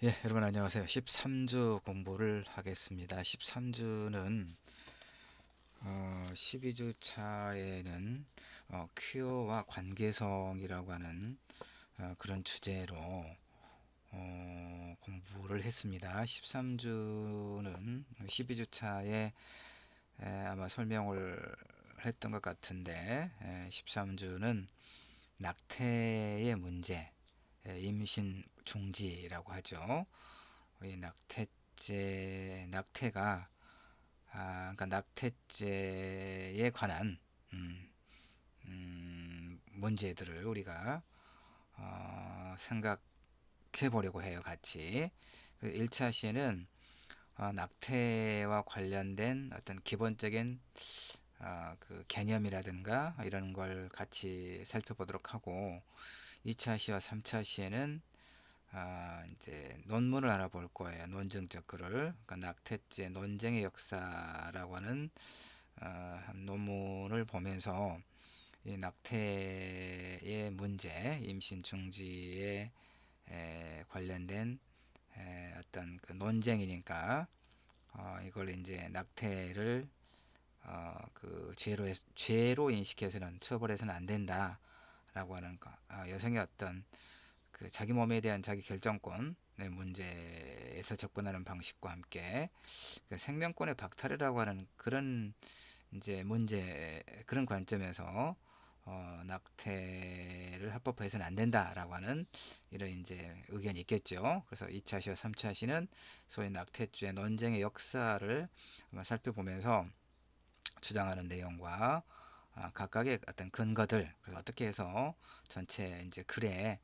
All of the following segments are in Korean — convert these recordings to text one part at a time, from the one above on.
예, 여러분 안녕하세요. 13주 공부를 하겠습니다. 13주는 12주 차에는 퀴어와 관계성이라고 하는 그런 주제로 공부를 했습니다. 13주는 12주 차에 아마 설명을 했던 것 같은데 13주는 낙태의 문제, 임신 중지라고 하죠. 이 낙태가 그러니까 낙태죄에 관한 음, 문제들을 우리가 생각해 보려고 해요, 같이. 1차 시에는 낙태와 관련된 어떤 기본적인 그 개념이라든가 이런 걸 같이 살펴보도록 하고, 2차 시와 3차 시에는 이제 논문을 알아볼 거예요. 논증적 글을. 그러니까 낙태죄 논쟁의 역사라고 하는 논문을 보면서 이 낙태의 문제, 임신 중지에 관련된 어떤 그 논쟁이니까 이걸 이제 낙태를 그 죄로 인식해서는 처벌해서는 안 된다라고 하는 거. 여성의 어떤 그 자기 몸에 대한 자기 결정권의 문제에서 접근하는 방식과 함께 그 생명권의 박탈이라고 하는 그런 이제 문제, 그런 관점에서 낙태를 합법화해서는 안 된다라고 하는 이런 이제 의견이 있겠죠. 그래서 2차 시와 3차 시는 소위 낙태죄 논쟁의 역사를 한번 살펴보면서 주장하는 내용과 각각의 어떤 근거들, 그래서 어떻게 해서 전체 이제 글에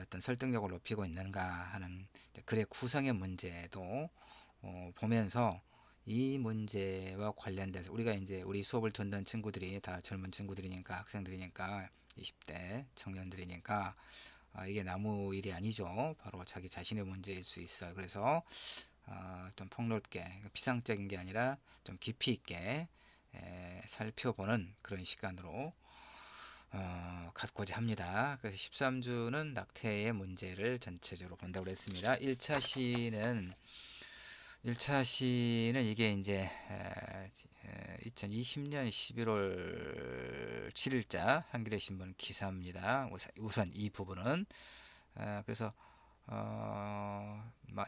어떤 설득력을 높이고 있는가 하는 글의 구성의 문제도 보면서 이 문제와 관련돼서 우리가 이제 우리 수업을 듣는 친구들이 다 젊은 친구들이니까, 학생들이니까, 20대 청년들이니까 이게 나무 일이 아니죠. 바로 자기 자신의 문제일 수 있어요. 그래서 좀 폭넓게, 피상적인 게 아니라 좀 깊이 있게 살펴보는 그런 시간으로 갖고자 합니다. 그래서 13주는 낙태의 문제를 전체적으로 본다고 했습니다. 1차 시는 이게 이제 2020년 11월 7일자 한겨레 신문 기사입니다. 우선 이 부분은 그래서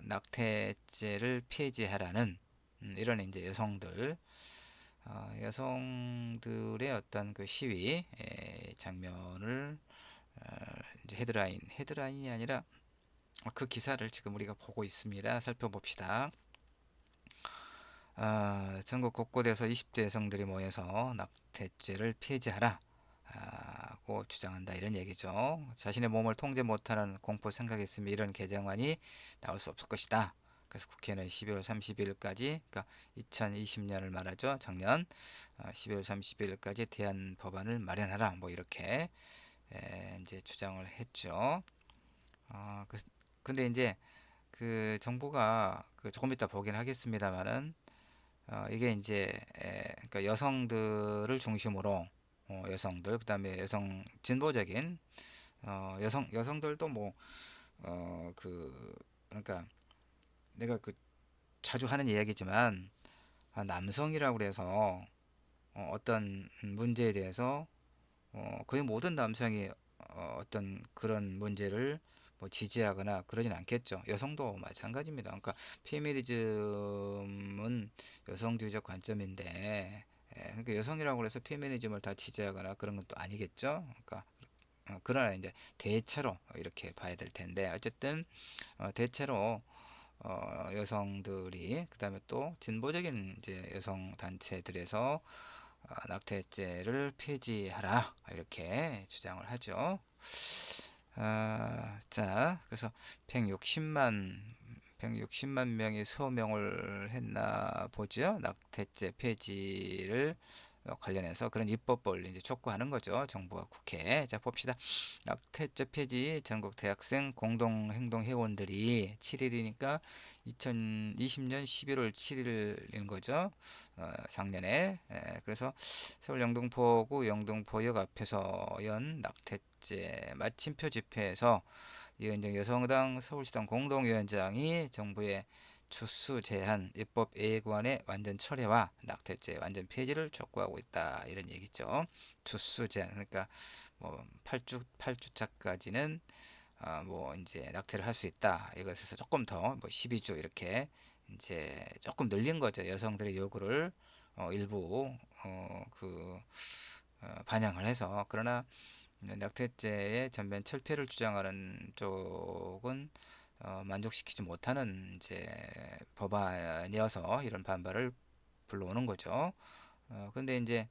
낙태죄를 폐지하라는 이런 이제 여성들의 어떤 그 시위 장면을 이제 헤드라인이 아니라 그 기사를 지금 우리가 보고 있습니다. 살펴봅시다. 전국 곳곳에서 20대 여성들이 모여서 낙태죄를 폐지하라고 주장한다, 이런 얘기죠. 자신의 몸을 통제 못하는 공포 생각이 있으면 이런 개정안이 나올 수 없을 것이다. 그래서 국회는 12월 30일까지, 그러니까 2020년을 말하죠. 작년 12월 30일까지 대안 법안을 마련하라. 뭐 이렇게 이제 주장을 했죠. 근데 이제 그 정부가 그 조금 이따 보긴 하겠습니다만은 이게 이제 그러니까 여성들을 중심으로 여성들, 그다음에 여성 진보적인 여성들도 뭐 그 그러니까 내가 그 자주 하는 이야기지만 남성이라고 그래서 어떤 문제에 대해서 거의 모든 남성이 어떤 그런 문제를 뭐 지지하거나 그러진 않겠죠. 여성도 마찬가지입니다. 그러니까 페미니즘은 여성주의적 관점인데, 그러니까 여성이라고 해서 페미니즘을 다 지지하거나 그런 건 또 아니겠죠. 그러니까 그러나 이제 대체로 이렇게 봐야 될 텐데, 어쨌든 대체로 여성들이, 그다음에 또 진보적인 이제 여성 단체들에서 낙태죄를 폐지하라 이렇게 주장을 하죠. 자, 그래서 160만 명이 서명을 했나 보죠. 낙태죄 폐지를 관련해서 그런 입법을 이제 촉구하는 거죠. 정부와 국회. 자, 봅시다. 낙태죄 폐지 전국 대학생 공동행동 회원들이 7일이니까 2020년 11월 7일인 거죠. 작년에. 그래서 서울 영등포구 영등포역 앞에서 연 낙태죄 마침표 집회에서 이은정 여성당 서울시당 공동위원장이 정부의 주수 제한 입법 예고안의 완전 철회와 낙태죄 완전 폐지를 촉구하고 있다 이런 얘기죠. 주수 제한 그러니까 뭐 8주차까지는 뭐 이제 낙태를 할 수 있다. 이것에서 조금 더 뭐 12주 이렇게 이제 조금 늘린 거죠. 여성들의 요구를 일부 반영을 해서. 그러나 낙태죄의 전면 철폐를 주장하는 쪽은 만족시키지 못하는 이제 법안이어서 이런 반발을 불러오는 거죠. 근데 이제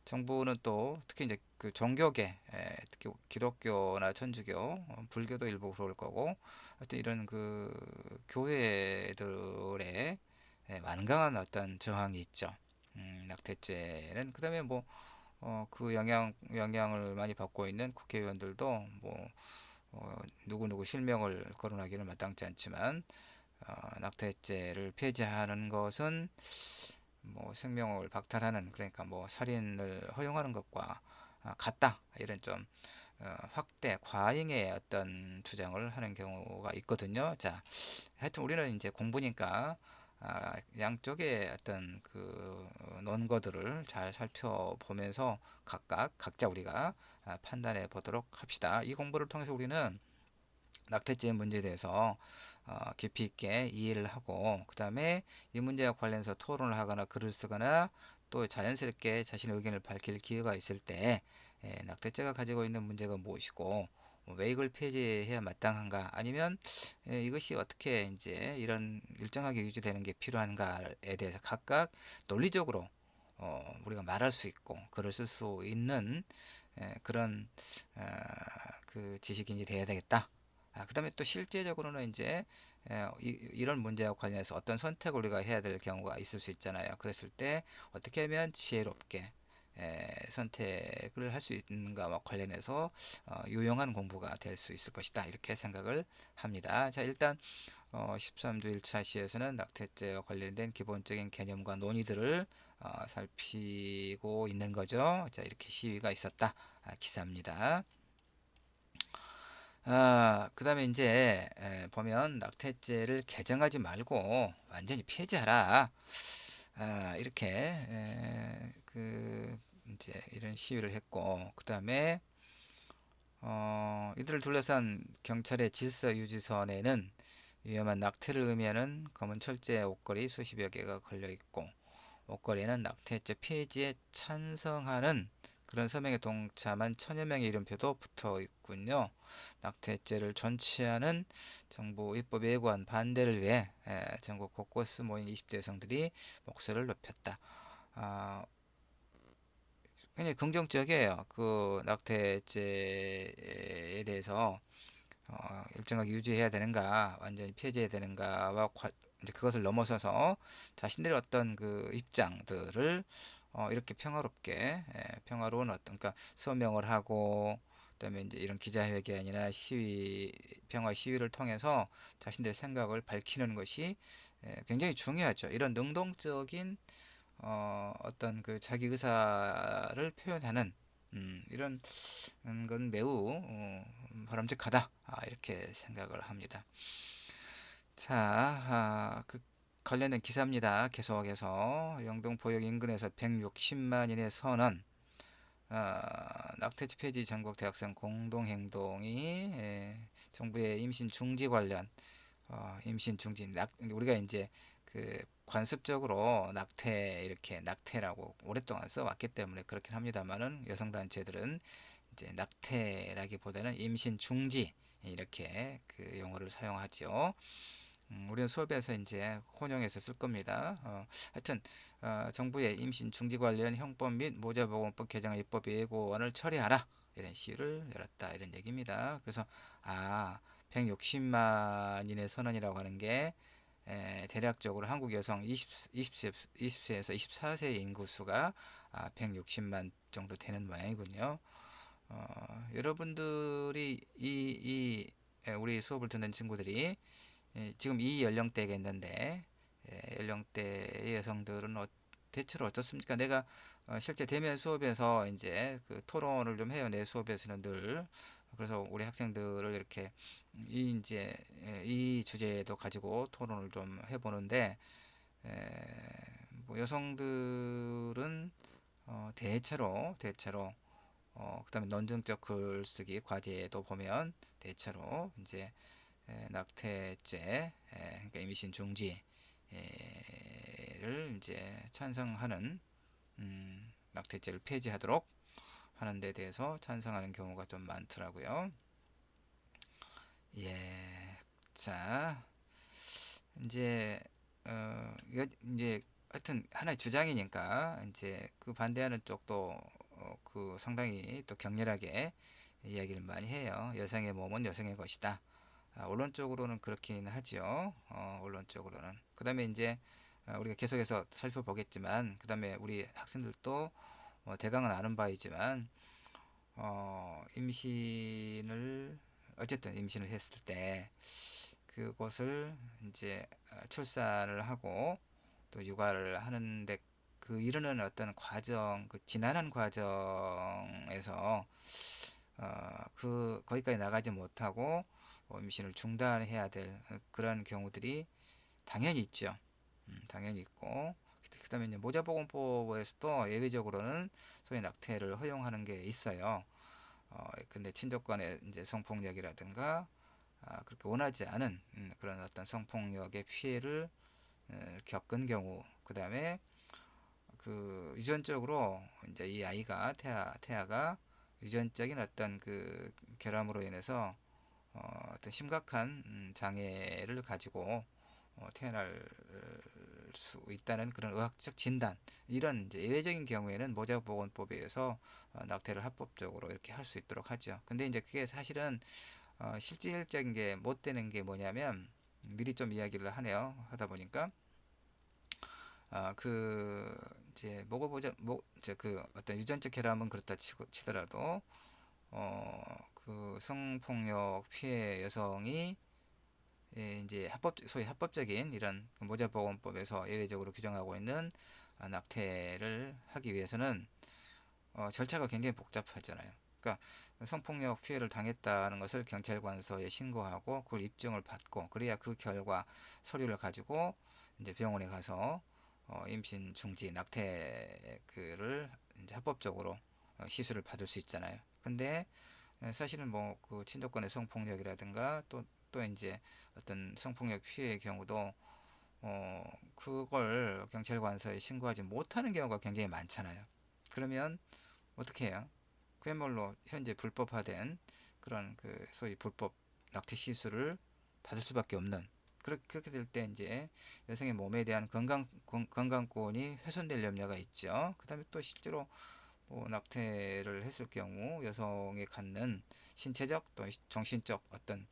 정부는 또 특히 이제 그 종교계, 특히 기독교나 천주교, 불교도 일부 그럴 거고, 하여튼 이런 그 교회들의 완강한 어떤 저항이 있죠. 낙태죄는 그다음에 뭐 그 영향을 많이 받고 있는 국회의원들도 뭐 누구누구 실명을 거론하기는 마땅치 않지만 낙태죄를 폐지하는 것은 뭐 생명을 박탈하는 그러니까 뭐 살인을 허용하는 것과 같다 이런 좀 확대 과잉의 어떤 주장을 하는 경우가 있거든요. 자, 하여튼 우리는 이제 공부니까 양쪽의 어떤 그 논거들을 잘 살펴보면서 각자 우리가 판단해 보도록 합시다. 이 공부를 통해서 우리는 낙태죄 문제에 대해서 깊이 있게 이해를 하고 그 다음에 이 문제와 관련해서 토론을 하거나 글을 쓰거나 또 자연스럽게 자신의 의견을 밝힐 기회가 있을 때 낙태죄가 가지고 있는 문제가 무엇이고 왜 이걸 폐지해야 마땅한가 아니면 이것이 어떻게 이제 이런 일정하게 유지되는 게 필요한가에 대해서 각각 논리적으로 우리가 말할 수 있고 글을 쓸 수 있는 그런 어, 그 지식인이 돼야 되겠다. 그다음에 또 실제적으로는 이제 이런 문제와 관련해서 어떤 선택을 우리가 해야 될 경우가 있을 수 있잖아요. 그랬을 때 어떻게 하면 지혜롭게 선택을 할 수 있는가와 관련해서 유용한 공부가 될 수 있을 것이다. 이렇게 생각을 합니다. 자, 일단 13주 1차 시에서는 낙태죄와 관련된 기본적인 개념과 논의들을 살피고 있는 거죠. 자, 이렇게 시위가 있었다. 기사입니다. 그 다음에 이제 보면 낙태죄를 개정하지 말고 완전히 폐지하라. 이렇게 그 이제 이런 시위를 했고 그 다음에 이들을 둘러싼 경찰의 질서유지선에는 위험한 낙태를 의미하는 검은 철제 옷걸이 수십여 개가 걸려 있고 옷걸이에는 낙태죄 폐지에 찬성하는 그런 서명에 동참한 천여 명의 이름표도 붙어 있군요. 낙태죄를 존치하는 정부 입법 예고안 반대를 위해 전국 곳곳에 모인 20대 여성들이 목소리를 높였다. 아, 굉장히 긍정적이에요. 그 낙태죄에 대해서 일정하게 유지해야 되는가, 완전히 폐지해야 되는가와 이제 그것을 넘어서서 자신들의 어떤 그 입장들을 이렇게 평화롭게 평화로운 어떤 그러니까 서명을 하고 그다음에 이제 이런 기자회견이나 시위 평화 시위를 통해서 자신들의 생각을 밝히는 것이 굉장히 중요하죠. 이런 능동적인 어떤 그 자기 의사를 표현하는 이런 건 매우 바람직하다 이렇게 생각을 합니다. 자, 그 관련된 기사입니다. 계속해서 영등포역 인근에서 160만인의 선언 낙태죄 폐지 전국 대학생 공동행동이 정부의 임신 중지 관련 임신 중지 우리가 이제 그 관습적으로 낙태 이렇게 낙태라고 오랫동안 써왔기 때문에 그렇긴 합니다만은 여성 단체들은 이제 낙태라기보다는 임신 중지 이렇게 그 용어를 사용하죠. 우리는 수업에서 이제 혼용해서 쓸 겁니다. 하여튼 정부의 임신 중지 관련 형법 및 모자보건법 개정 입법 예고안을 처리하라 이런 시위를 열었다 이런 얘기입니다. 그래서 160만인의 선언이라고 하는 게 대략적으로 한국 여성 20세에서 24세 인구수가 160만 정도 되는 모양이군요. 여러분들이 우리 수업을 듣는 친구들이 지금 이 연령대겠는데 연령대의 여성들은 대체로 어떻습니까? 내가 실제 대면 수업에서 이제 그 토론을 좀 해요. 내 수업에서는 늘 그래서 우리 학생들을 이렇게 이 주제도 가지고 토론을 좀 해보는데, 뭐 여성들은 대체로 그다음에 논증적 글쓰기 과제도 보면 대체로 이제 낙태죄, 그러니까 임신 중지를 이제 찬성하는, 낙태죄를 폐지하도록 하는 데 대해서 찬성하는 경우가 좀 많더라고요. 예. 자, 이제 이제 하여튼 하나의 주장이니까 이제 그 반대하는 쪽도 그 상당히 또 격렬하게 이야기를 많이 해요. 여성의 몸은 여성의 것이다. 언론적으로는 그렇긴 하죠. 언론적으로는. 그 다음에 이제 우리가 계속해서 살펴보겠지만, 그 다음에 우리 학생들도 대강은 아는 바이지만, 임신을 어쨌든 임신을 했을 때 그것을 이제 출산을 하고 또 육아를 하는데 그 이르는 어떤 과정, 그 지난한 과정에서 그 거기까지 나가지 못하고 임신을 중단해야 될 그런 경우들이 당연히 있죠. 당연히 있고, 그다음에 이제 모자보건법에서도 예외적으로는 소위 낙태를 허용하는 게 있어요. 근데 친족 간의 이제 성폭력이라든가 그렇게 원하지 않은 그런 어떤 성폭력의 피해를 겪은 경우, 그 다음에 그 유전적으로 이제 이 아이가 태아가 유전적인 어떤 그 결함으로 인해서 어떤 심각한 장애를 가지고 태어날 수 있다는 그런 의학적 진단, 이런 이제 예외적인 경우에는 모자보건법에 의해서 낙태를 합법적으로 이렇게 할 수 있도록 하죠. 근데 이제 그게 사실은 실질적인 게 못 되는 게 뭐냐면, 미리 좀 이야기를 하네요. 하다 보니까 그 이제 먹어보자 뭐 이제 그 어떤 유전적 결함은 그렇다 치더라도 그 성폭력 피해 여성이 이제 소위 합법적인 이런 모자보건법에서 예외적으로 규정하고 있는 낙태를 하기 위해서는 절차가 굉장히 복잡하잖아요. 그러니까 성폭력 피해를 당했다는 것을 경찰관서에 신고하고 그걸 입증을 받고, 그래야 그 결과 서류를 가지고 이제 병원에 가서 임신 중지 낙태 그를 이제 합법적으로 시술을 받을 수 있잖아요. 근데 사실은 뭐 그 친족간의 성폭력이라든가 또 이제 어떤 성폭력 피해의 경우도 그걸 경찰관서에 신고하지 못하는 경우가 굉장히 많잖아요. 그러면 어떻게 해요? 그야말로 현재 불법화된 그런 그 소위 불법 낙태 시술을 받을 수밖에 없는, 그렇게 될 때 이제 여성의 몸에 대한 건강권이 훼손될 염려가 있죠. 그다음에 또 실제로 뭐 낙태를 했을 경우 여성이 갖는 신체적 또 정신적 어떤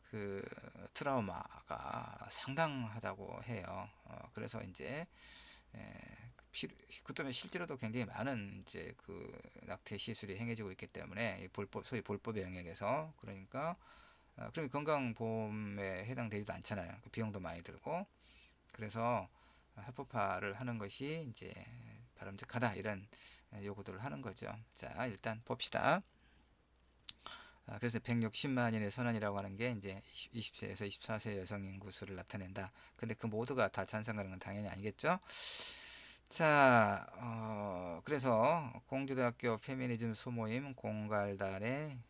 그 트라우마가 상당하다고 해요. 그래서 이제 에, 그 때문에 실제로도 굉장히 많은 이제 그 낙태 시술이 행해지고 있기 때문에 소위 불법의 영역에서, 그러니까 그럼 건강보험에 해당되지도 않잖아요. 그 비용도 많이 들고. 그래서 합법화를 하는 것이 이제 바람직하다, 이런 요구들을 하는 거죠. 자, 일단 봅시다. 그래서 160만인의 선언이라고 하는 게 이제 20세에서 24세 여성 인구 수를 나타낸다. 근데 그 모두가 다 찬성하는 건 당연히 아니겠죠? 자, 그래서 공주대학교 페미니즘 소모임 공갈단?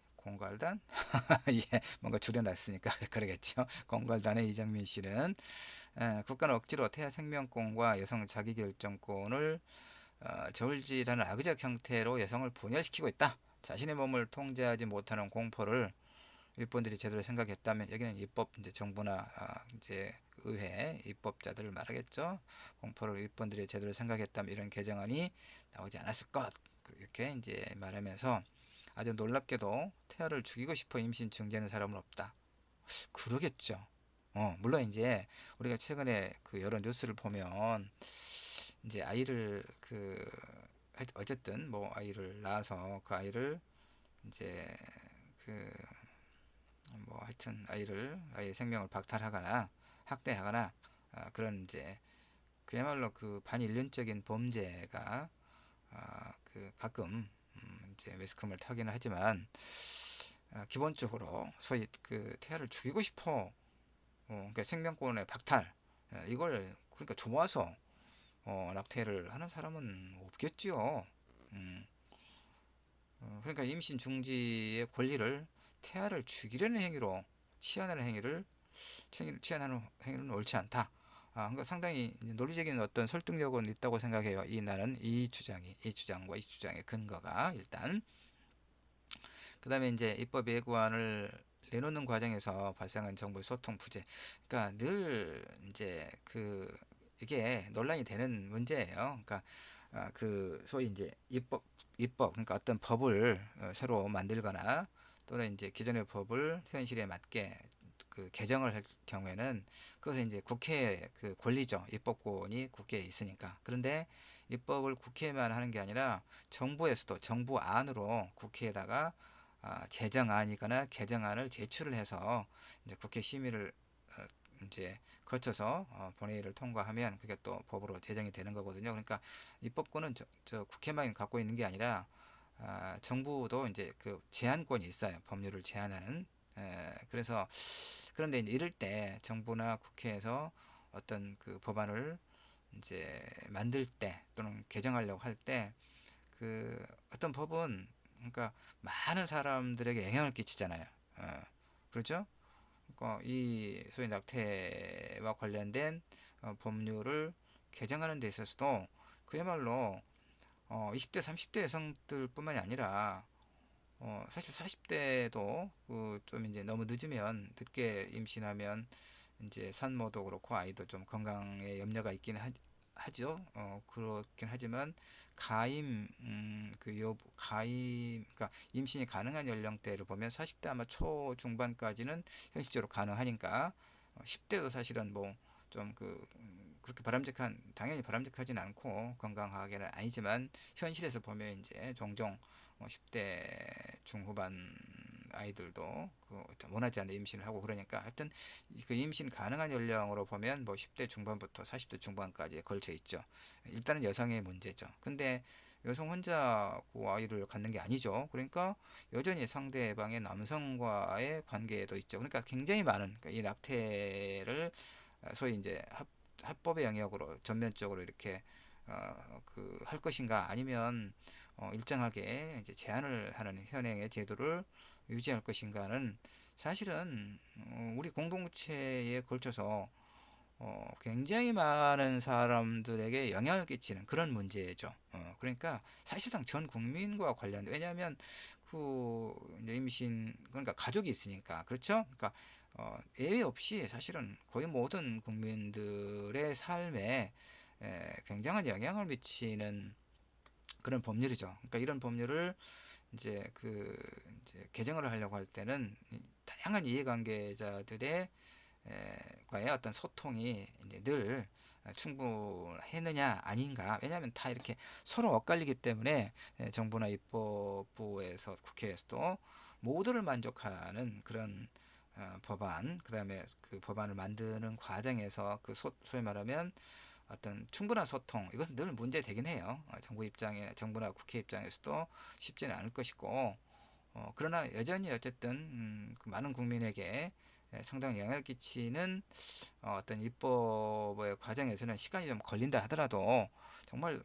예, 뭔가 줄여놨으니까 그러겠죠. 공갈단의 이정민 씨는 국가는 억지로 태아 생명권과 여성 자기결정권을 저울질하는 악의적 형태로 여성을 분열시키고 있다. 자신의 몸을 통제하지 못하는 공포를 윗분들이 제대로 생각했다면, 여기는 입법 이제 정부나 이제 의회 입법자들을 말하겠죠. 공포를 윗분들이 제대로 생각했다면 이런 개정안이 나오지 않았을 것, 이렇게 이제 말하면서 아주 놀랍게도 태아를 죽이고 싶어 임신 중지하는 사람은 없다. 그러겠죠. 물론 이제 우리가 최근에 그 여러 뉴스를 보면 이제 아이를 어쨌든 뭐 아이를 낳아서 그 아이를 이제 그 뭐 하여튼 아이의 생명을 박탈하거나 학대하거나 그런 이제 그야말로 그 반인륜적인 범죄가 그 가끔 이제 매스컴을 타기는 하지만 기본적으로 소위 그 태아를 죽이고 싶어, 그러니까 생명권의 박탈, 이걸 그러니까 좋아서 낙태를 하는 사람은 없겠지요. 음, 그러니까 임신 중지의 권리를 태아를 죽이려는 행위로 취하는 행위를 취하는 행위는 옳지 않다. 그러니까 상당히 논리적인 어떤 설득력은 있다고 생각해요. 나는 이 주장과 이 주장의 근거가 일단. 그다음에 이제 입법 예고안을 내놓는 과정에서 발생한 정부의 소통 부재. 그러니까 늘 이제 이게 논란이 되는 문제예요. 그러니까 그 소위 이제 입법 그러니까 어떤 법을 새로 만들거나 또는 이제 기존의 법을 현실에 맞게 그 개정을 할 경우에는 그것은 이제 국회의 그 권리죠. 입법권이 국회에 있으니까. 그런데 입법을 국회만 하는 게 아니라 정부에서도 정부 안으로 국회에다가 제정안이거나 개정안을 제출을 해서 이제 국회 심의를 어, 이제 거쳐서 본회의를 통과하면 그게 또 법으로 제정이 되는 거거든요. 그러니까 입법권은 저 국회만 갖고 있는 게 아니라 정부도 이제 그 제한권이 있어요. 법률을 제한하는. 그래서 그런데 이제 이럴 때 정부나 국회에서 어떤 그 법안을 이제 만들 때 또는 개정하려고 할 때 그 어떤 법은 그러니까 많은 사람들에게 영향을 끼치잖아요. 그렇죠? 그러니까 이 소위 낙태와 관련된 법률을 개정하는 데 있어서도 그야말로 20대, 30대 여성들뿐만이 아니라 사실 40대도 그좀 이제 너무 늦으면 늦게 임신하면 이제 산모도 그렇고 아이도 좀 건강에 염려가 있긴 하죠. 그렇긴 하지만 그러니까 임신이 가능한 연령대를 보면 40대 아마 초중반까지는 현실적으로 가능하니까 10대도 사실은 뭐 좀 그렇게 당연히 바람직하진 않고 건강하게는 아니지만 현실에서 보면 이제 종종 10대 중후반 아이들도 원하지 않는 임신을 하고 그러니까 하여튼 그 임신 가능한 연령으로 보면 뭐 10대 중반부터 40대 중반까지에 걸쳐 있죠. 일단은 여성의 문제죠. 근데 여성 혼자 그 아이를 갖는 게 아니죠. 그러니까 여전히 상대방의 남성과의 관계도 있죠. 그러니까 굉장히 많은 그러니까 이 낙태를 소위 이제 합법의 영역으로 전면적으로 이렇게 할 것인가 아니면 일정하게 이제 제한을 하는 현행의 제도를 유지할 것인가는 사실은 우리 공동체에 걸쳐서 굉장히 많은 사람들에게 영향을 끼치는 그런 문제죠. 그러니까 사실상 전 국민과 왜냐하면 이제 임신 그러니까 가족이 있으니까 그렇죠. 그러니까 예외 없이 사실은 거의 모든 국민들의 삶에 굉장한 영향을 미치는 그런 법률이죠. 그러니까 이런 법률을 이제 개정을 하려고 할 때는 다양한 이해관계자들의 과의 어떤 소통이 이제 늘 충분했느냐 아닌가. 왜냐하면 다 이렇게 서로 엇갈리기 때문에 정부나 입법부에서 국회에서도 모두를 만족하는 그런 법안, 그다음에 그 법안을 만드는 과정에서 소위 말하면 어떤 충분한 소통, 이것은 늘 문제되긴 해요. 정부나 국회 입장에서도 쉽지는 않을 것이고, 그러나 여전히 어쨌든 그 많은 국민에게 상당히 영향을 끼치는 어떤 입법의 과정에서는 시간이 좀 걸린다 하더라도 정말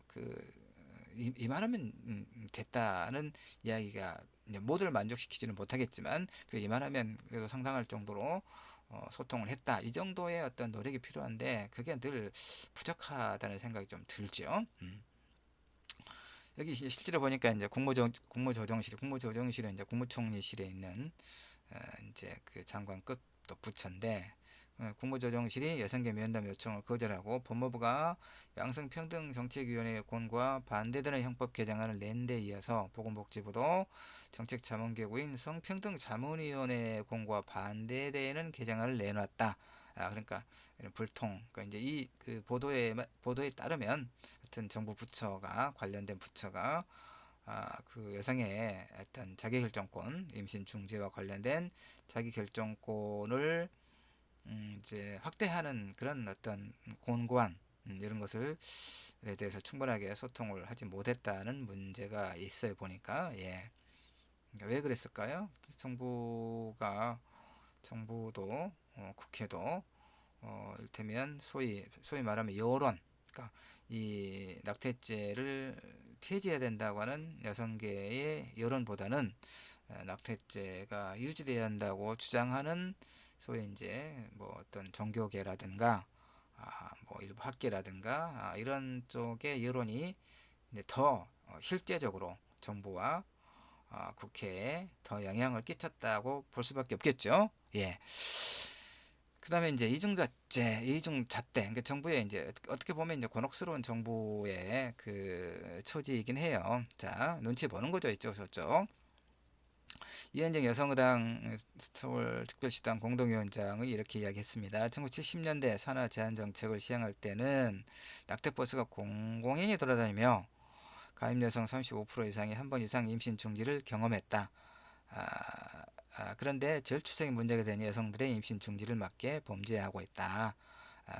이만하면 됐다는 이야기가 이제 모두를 만족시키지는 못하겠지만 이만하면 그래도 상당할 정도로 소통을 했다 이 정도의 어떤 노력이 필요한데 그게 늘 부족하다는 생각이 좀 들죠. 여기 실제로 보니까 이제 국무조정실에 이제 국무총리실에 있는 이제 그 장관급도 부처인데 국무조정실이 여성계 면담 요청을 거절하고 법무부가 양성평등정책위원회의 권고와 반대되는 형법 개정안을 낸 데 이어서 보건복지부도 정책자문기구인 성평등자문위원회의 권고와 반대되는 개정안을 내놨다. 그러니까 이런 불통. 그러니까 이제 그 보도에 따르면 하여튼 정부 부처가 관련된 부처가 그 여성의 어떤 자기결정권, 임신 중지와 관련된 자기결정권을 이제 확대하는 그런 어떤 권고안 이런 것을에 대해서 충분하게 소통을 하지 못했다는 문제가 있어요 보니까 예. 그러니까 왜 그랬을까요? 정부도 국회도 이를테면 소위 말하면 여론, 그러니까 이 낙태죄를 폐지해야 된다고 하는 여성계의 여론보다는 낙태죄가 유지돼야 한다고 주장하는 소위 이제 뭐 어떤 종교계라든가 뭐 일부 학계라든가 이런 쪽의 여론이 이제 더 실제적으로 정부와 국회에 더 영향을 끼쳤다고 볼 수밖에 없겠죠. 예. 그다음에 이제 이중잣대, 그러니까 정부의 이제 어떻게 보면 이제 곤혹스러운 정부의 그 처지이긴 해요. 자, 눈치 보는 거죠, 이쪽 저쪽. 이현정 여성의당 서울특별시당 공동위원장이 이렇게 이야기했습니다. 1970년대 산하 제한 정책을 시행할 때는 낙태버스가 공공연히 돌아다니며 가임 여성 35% 이상이 한 번 이상 임신 중지를 경험했다. 아, 그런데 절추성이 문제가 된 여성들의 임신 중지를 막게 범죄하고 있다.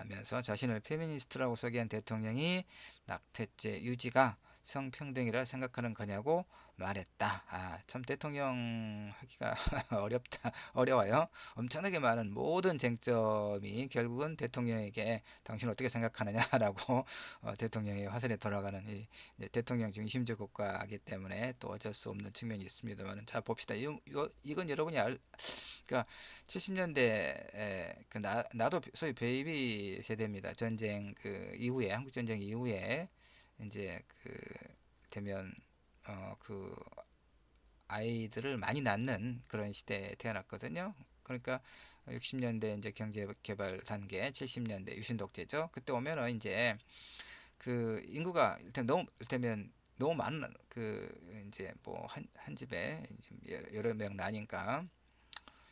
면서 자신을 페미니스트라고 소개한 대통령이 낙태죄 유지가 성평등이라 생각하는 거냐고 말했다. 참 대통령 하기가 어려워요. 엄청나게 많은 모든 쟁점이 결국은 대통령에게 당신 어떻게 생각하느냐라고 대통령의 화살에 돌아가는 이제 대통령 중심적 국가이기 때문에 또 어쩔 수 없는 측면이 있습니다만, 자 봅시다. 이건 여러분이 그러니까 70년대 나도 소위 베이비 세대입니다. 전쟁 그 이후에, 한국 전쟁 이후에 이제 그 되면 그 아이들을 많이 낳는 그런 시대에 태어났거든요. 그러니까 60년대 이제 경제 개발 단계, 70년대 유신 독재죠. 그때 오면은 이제 그 인구가 일테면 너무 많은 그 이제 뭐 한 집에 여러 명 나니까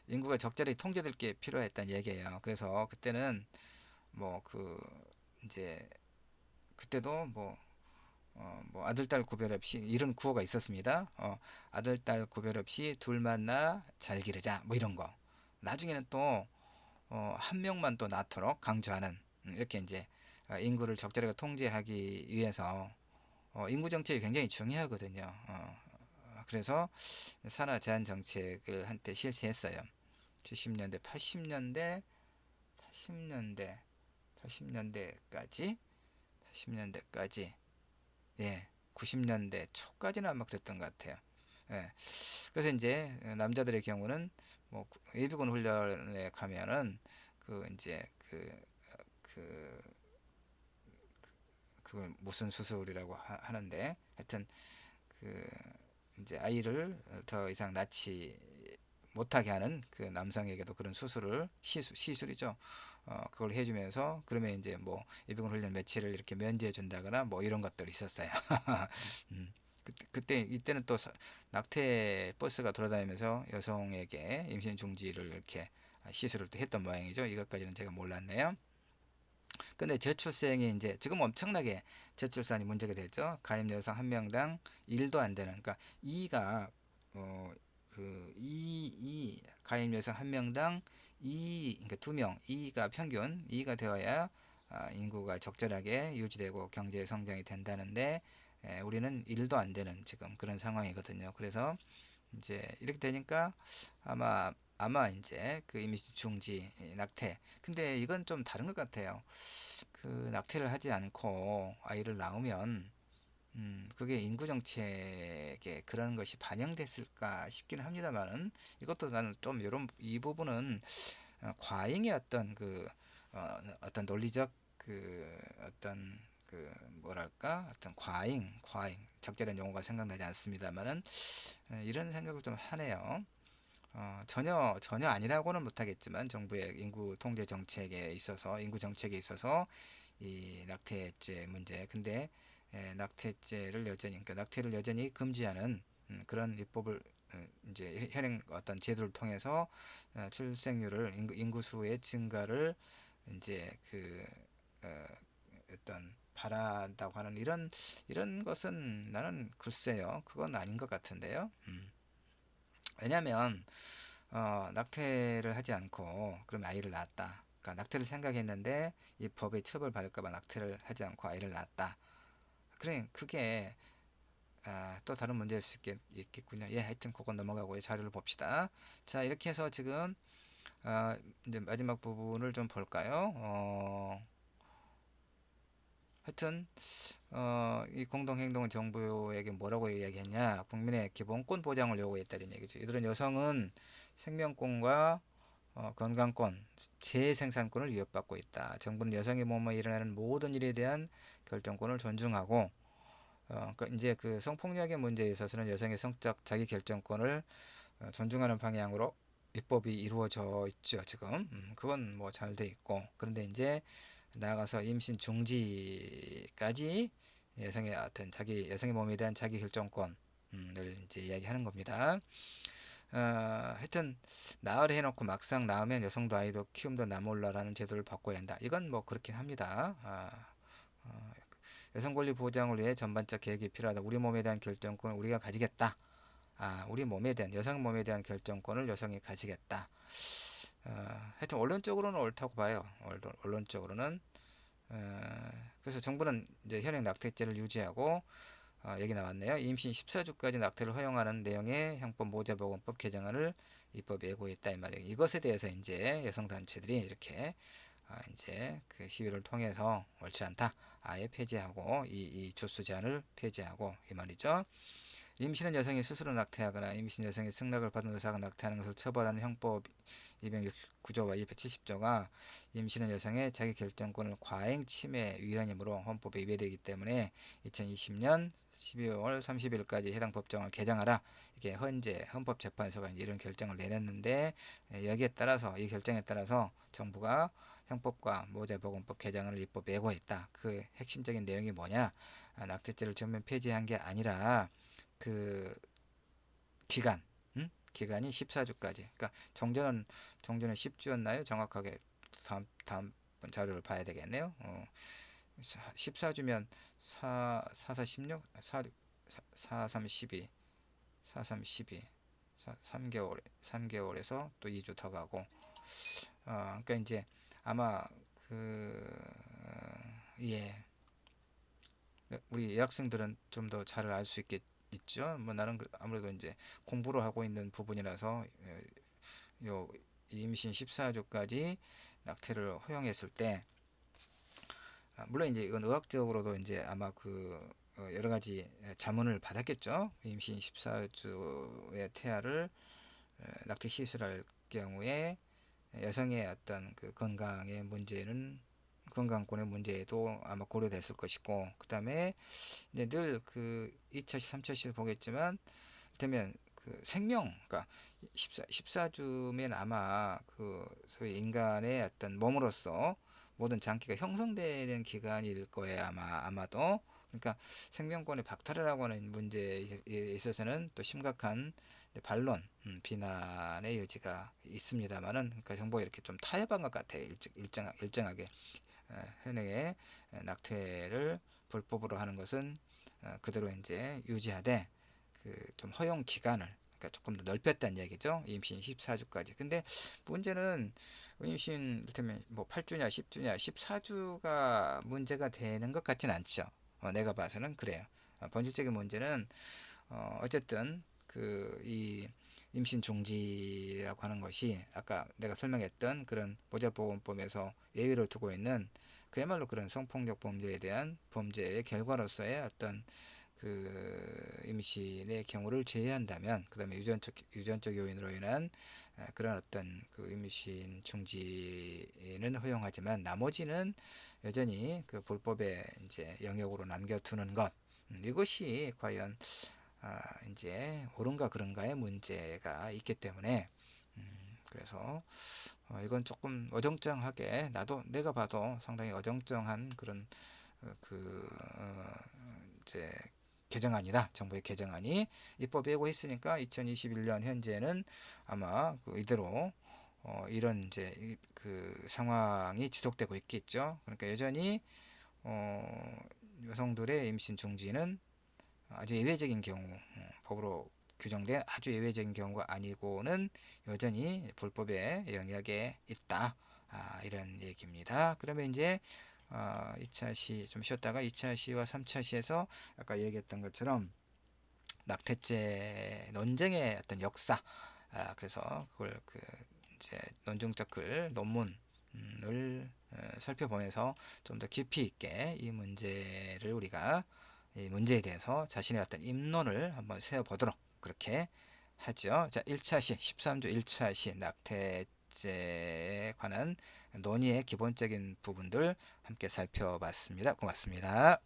인구가 적절히 통제될 게 필요했다는 얘기예요. 그래서 그때는 뭐 그 이제 그때도 뭐 아들 딸 구별 없이 이런 구호가 있었습니다. 아들 딸 구별 없이 둘만 낳아 잘 기르자 뭐 이런 거. 나중에는 또 한 명만 또 낳도록 강조하는, 이렇게 이제 인구를 적절하게 통제하기 위해서 인구 정책이 굉장히 중요하거든요. 그래서 산하 제한 정책을 한때 실시했어요. 70년대, 80년대, 80년대, 80년대까지, 80년대까지, 예, 90년대 초까지는 아마 그랬던 것 같아요. 예, 그래서 이제 남자들의 경우는 뭐 예비군 훈련에 가면은 그 이제 그 그걸 무슨 수술이라고 하는데, 하여튼 그 이제 아이를 더 이상 낳지 못하게 하는 그 남성에게도 그런 시술이죠. 그걸 해주면서 그러면 이제 뭐 예비군 훈련 며칠을 이렇게 면제해 준다거나 뭐 이런 것들이 있었어요. 음. 이때는 또 낙태 버스가 돌아다니면서 여성에게 임신 중지를 이렇게 시술을 또 했던 모양이죠. 이것까지는 제가 몰랐네요. 근데 저출생이 이제 지금 엄청나게 저출산이 문제가 되죠. 가임 여성 한 명당 1도 안 되는, 그러니까 2가 가임 여성 한 명당 그러니까 2명, 2가 평균 2가 되어야 인구가 적절하게 유지되고 경제 성장이 된다는데, 우리는 1도 안 되는 지금 그런 상황이거든요. 그래서 이제 이렇게 되니까 아마 이제 그 임신 중지 낙태, 근데 이건 좀 다른 것 같아요. 그 낙태를 하지 않고 아이를 낳으면 그게 인구 정책에 그런 것이 반영됐을까 싶기는 합니다만은, 이것도 나는 좀 이런 이 부분은 과잉의 어떤 논리적 어떤 뭐랄까 어떤 과잉 적절한 용어가 생각나지 않습니다만은 이런 생각을 좀 하네요. 전혀 아니라고는 못하겠지만 정부의 인구 정책에 있어서 이 낙태죄 문제, 근데 낙태죄를 여전히, 그러니까 낙태를 여전히 금지하는 그런 입법을 이제 현행 어떤 제도를 통해서 출생률을 인구수의 증가를 이제 어, 어떤 바란다고 하는 이런 것은 나는 글쎄요, 그건 아닌 것 같은데요. 왜냐하면 낙태를 하지 않고 그럼 아이를 낳았다. 그러니까 낙태를 생각했는데 이 법에 처벌받을까봐 낙태를 하지 않고 아이를 낳았다. 그래, 그게 또 다른 문제일 수 있겠군요. 예, 하여튼 그건 넘어가고요. 자료를 봅시다. 자, 이렇게 해서 지금 이제 마지막 부분을 좀 볼까요? 하여튼 이 공동행동은 정부에게 뭐라고 이야기했냐? 국민의 기본권 보장을 요구했다는 얘기죠. 이들은 여성은 생명권과 건강권, 재생산권을 위협받고 있다. 정부는 여성의 몸에 일어나는 모든 일에 대한 결정권을 존중하고, 이제 그 성폭력의 문제에 있어서는 여성의 성적 자기 결정권을 존중하는 방향으로 입법이 이루어져 있죠. 지금 그건 뭐 잘 돼 있고, 그런데 이제 나아가서 임신 중지까지 여성의 어떤 여성의 몸에 대한 자기 결정권을 이제 이야기하는 겁니다. 하여튼 나으려 해놓고 막상 낳으면 여성도 아이도 키움도 나 몰라라는 제도를 바꿔야 한다. 이건 뭐 그렇긴 합니다. 여성 권리 보장을 위해 전반적 계획이 필요하다. 우리 몸에 대한 결정권을 우리가 가지겠다. 우리 몸에 대한 여성 몸에 대한 결정권을 여성이 가지겠다. 하여튼 원론적으로는 옳다고 봐요. 원론적으로는. 그래서 정부는 이제 현행 낙태죄를 유지하고 여기 나왔네요. 임신 14주까지 낙태를 허용하는 내용의 형법 모자보건법 개정안을 입법에 예고했다 이 말이에요. 이것에 대해서 이제 여성 단체들이 이렇게 이제 그 시위를 통해서 옳지 않다. 아예 폐지하고 이 주수 제한을 폐지하고 이 말이죠. 임신은 여성이 스스로 낙태하거나 임신 여성이 승낙을 받은 의사가 낙태하는 것을 처벌하는 형법 269조와 270조가 임신은 여성의 자기결정권을 과잉 침해 위헌이므로 헌법에 위배되기 때문에 2020년 12월 30일까지 해당 법정을 개정하라. 이게 현재 헌법재판소가 이런 결정을 내렸는데 여기에 따라서 이 결정에 따라서 정부가 형법과 모자보건법 개정안을 입법에 예고했다. 그 핵심적인 내용이 뭐냐? 낙태죄를 전면 폐지한 게 아니라 그 기간, 기간이 14주까지. 그러니까 종전은 10주였나요? 정확하게 다음 자료를 봐야 되겠네요. 14주면 4 16, 4 3 12, 4 3 12, 3개월에서 또 2주 더 가고. 그러니까 이제 아마 예. 우리 여학생들은 좀 더 잘 알 수 있죠. 뭐 나는 아무래도 이제 공부를 하고 있는 부분이라서 요 임신 14주까지 낙태를 허용했을 때 물론 이제 이건 의학적으로도 이제 아마 여러 가지 자문을 받았겠죠. 임신 14주의 태아를 낙태 시술할 경우에 여성의 어떤 그 건강권의 문제도 아마 고려됐을 것이고, 그 다음에 이제 늘 그 2차시, 3차시 보겠지만, 되면 그 그러니까 14주면 아마 그 소위 인간의 어떤 몸으로서 모든 장기가 형성되는 기간일 거예요. 아마도. 그러니까 생명권의 박탈을 하고 하는 문제에 있어서는 또 심각한 반론, 비난의 여지가 있습니다만은, 그러니까 정부가 이렇게 좀 타협한 것 같아요. 일정하게. 현행의 낙태를 불법으로 하는 것은 그대로 이제 유지하되 좀 허용 기간을 그러니까 조금 더 넓혔다는 얘기죠. 임신 14주까지. 근데 문제는 임신 이를테면 뭐 8주냐 10주냐 14주가 문제가 되는 것 같진 않죠. 내가 봐서는 그래요. 본질적인 문제는 어쨌든 이 임신 중지라고 하는 것이 아까 내가 설명했던 그런 보호자보건법에서 예외를 두고 있는 그야말로 그런 성폭력 범죄에 대한 범죄의 결과로서의 어떤 임신의 경우를 제외한다면, 그 다음에 유전적 요인으로 인한 그런 어떤 임신 중지는 허용하지만 나머지는 여전히 그 불법의 이제 영역으로 남겨두는 것, 이것이 과연 이제 옳은가 그런가의 문제가 있기 때문에 그래서 이건 조금 어정쩡하게 내가 봐도 상당히 어정쩡한 그런 이제 개정안이다. 정부의 개정안이 입법에 예고했으니까 2021년 현재는 아마 이대로 이런 이제 상황이 지속되고 있겠죠. 그러니까 여전히 여성들의 임신 중지는 아주 예외적인 경우, 법으로 규정된 아주 예외적인 경우가 아니고는 여전히 불법의 영역에 있다. 이런 얘기입니다. 그러면 이제 2차 시 좀 쉬었다가 2차 시와 3차 시에서 아까 얘기했던 것처럼 낙태죄 논쟁의 어떤 역사, 그래서 그걸 이제 논증적 글 논문을 살펴보면서 좀 더 깊이 있게 이 문제를 우리가 이 문제에 대해서 자신의 어떤 입론을 한번 세워보도록 그렇게 하죠. 자, 1차 시 13조 1차 시 낙태죄에 관한 논의의 기본적인 부분들 함께 살펴봤습니다. 고맙습니다.